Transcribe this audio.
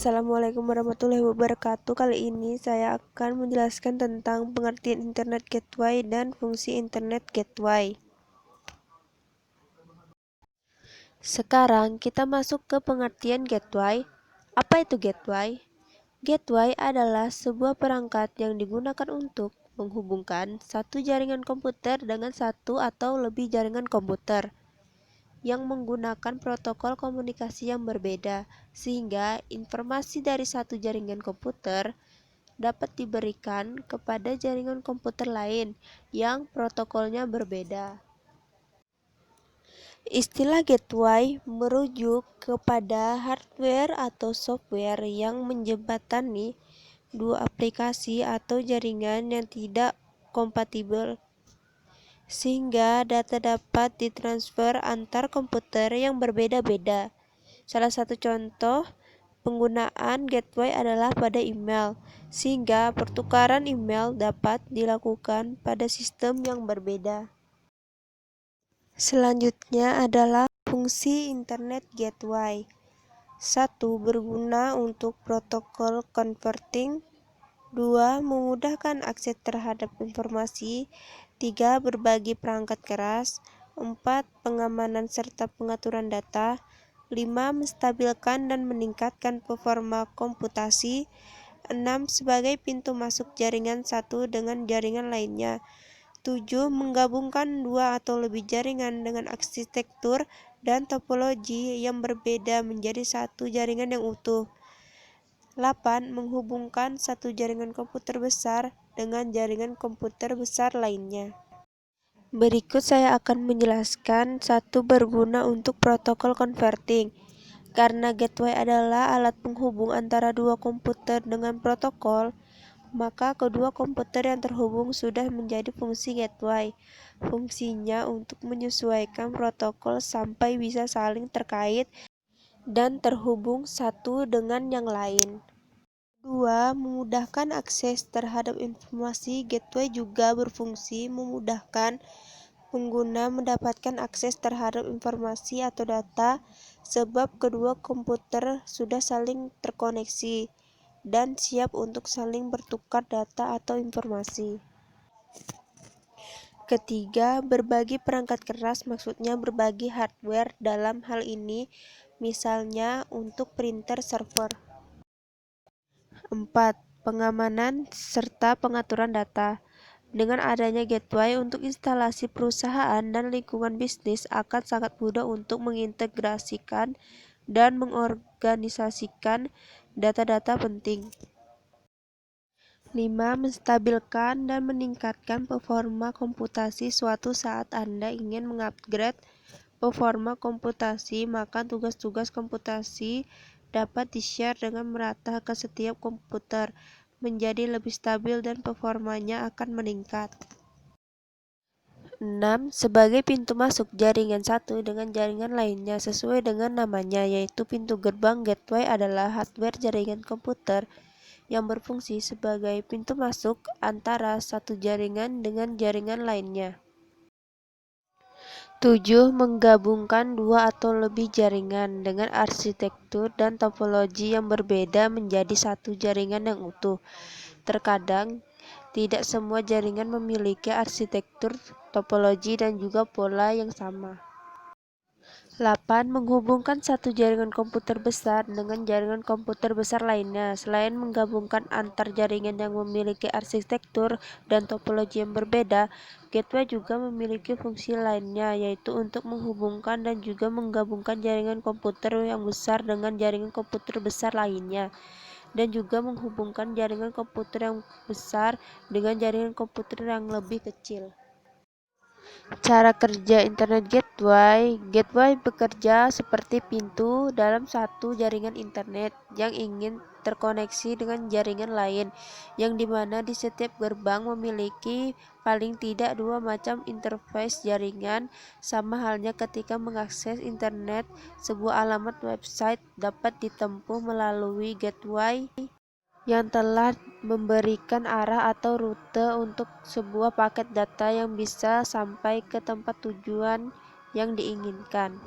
Assalamualaikum warahmatullahi wabarakatuh. Kali ini saya akan menjelaskan tentang pengertian Internet Gateway dan fungsi Internet Gateway. Sekarang kita masuk ke pengertian gateway. Apa itu gateway? Gateway adalah sebuah perangkat yang digunakan untuk menghubungkan satu jaringan komputer dengan satu atau lebih jaringan komputer yang menggunakan protokol komunikasi yang berbeda, sehingga informasi dari satu jaringan komputer dapat diberikan kepada jaringan komputer lain yang protokolnya berbeda. Istilah gateway merujuk kepada hardware atau software yang menjembatani dua aplikasi atau jaringan yang tidak kompatibel, sehingga data dapat ditransfer antar komputer yang berbeda-beda. Salah satu contoh penggunaan gateway adalah pada email, sehingga pertukaran email dapat dilakukan pada sistem yang berbeda. Selanjutnya adalah fungsi Internet Gateway. 1. Berguna untuk protokol converting. 2. Memudahkan akses terhadap informasi. 3. Berbagi perangkat keras. 4. Pengamanan serta pengaturan data. 5. Menstabilkan dan meningkatkan performa komputasi. 6. Sebagai pintu masuk jaringan satu dengan jaringan lainnya. 7. Menggabungkan dua atau lebih jaringan dengan arsitektur dan topologi yang berbeda menjadi satu jaringan yang utuh. 8. Menghubungkan satu jaringan komputer besar dengan jaringan komputer besar lainnya. Berikut saya akan menjelaskan 1. Berguna untuk protokol converting. Karena gateway adalah alat penghubung antara dua komputer dengan protokol, maka kedua komputer yang terhubung sudah menjadi fungsi gateway. Fungsinya untuk menyesuaikan protokol sampai bisa saling terkait dan terhubung satu dengan yang lain. 2. Memudahkan akses terhadap informasi. Gateway juga berfungsi memudahkan pengguna mendapatkan akses terhadap informasi atau data, sebab kedua komputer sudah saling terkoneksi dan siap untuk saling bertukar data atau informasi. Ketiga, berbagi perangkat keras, maksudnya berbagi hardware dalam hal ini, misalnya untuk printer server. 4. Pengamanan serta pengaturan data. Dengan adanya gateway untuk instalasi perusahaan dan lingkungan bisnis akan sangat mudah untuk mengintegrasikan dan mengorganisasikan data-data penting. 5. Menstabilkan dan meningkatkan performa komputasi. Suatu saat Anda ingin mengupgrade performa komputasi, maka tugas-tugas komputasi dapat di-share dengan merata ke setiap komputer, menjadi lebih stabil dan performanya akan meningkat. 6. Sebagai pintu masuk jaringan satu dengan jaringan lainnya sesuai dengan namanya, yaitu pintu gerbang. Gateway adalah hardware jaringan komputer yang berfungsi sebagai pintu masuk antara satu jaringan dengan jaringan lainnya. 7. Menggabungkan dua atau lebih jaringan dengan arsitektur dan topologi yang berbeda menjadi satu jaringan yang utuh. Terkadang, tidak semua jaringan memiliki arsitektur, topologi, dan juga pola yang sama. 8. Menghubungkan satu jaringan komputer besar dengan jaringan komputer besar lainnya. Selain menggabungkan antar jaringan yang memiliki arsitektur dan topologi yang berbeda, gateway juga memiliki fungsi lainnya, yaitu untuk menghubungkan dan juga menggabungkan jaringan komputer yang besar dengan jaringan komputer besar lainnya, dan juga menghubungkan jaringan komputer yang besar dengan jaringan komputer yang lebih kecil. Cara kerja Internet Gateway. Gateway bekerja seperti pintu dalam satu jaringan internet yang ingin terkoneksi dengan jaringan lain, yang dimana di setiap gerbang memiliki paling tidak dua macam interface jaringan. Sama halnya ketika mengakses internet, sebuah alamat website dapat ditempuh melalui gateway yang telah memberikan arah atau rute untuk sebuah paket data yang bisa sampai ke tempat tujuan yang diinginkan.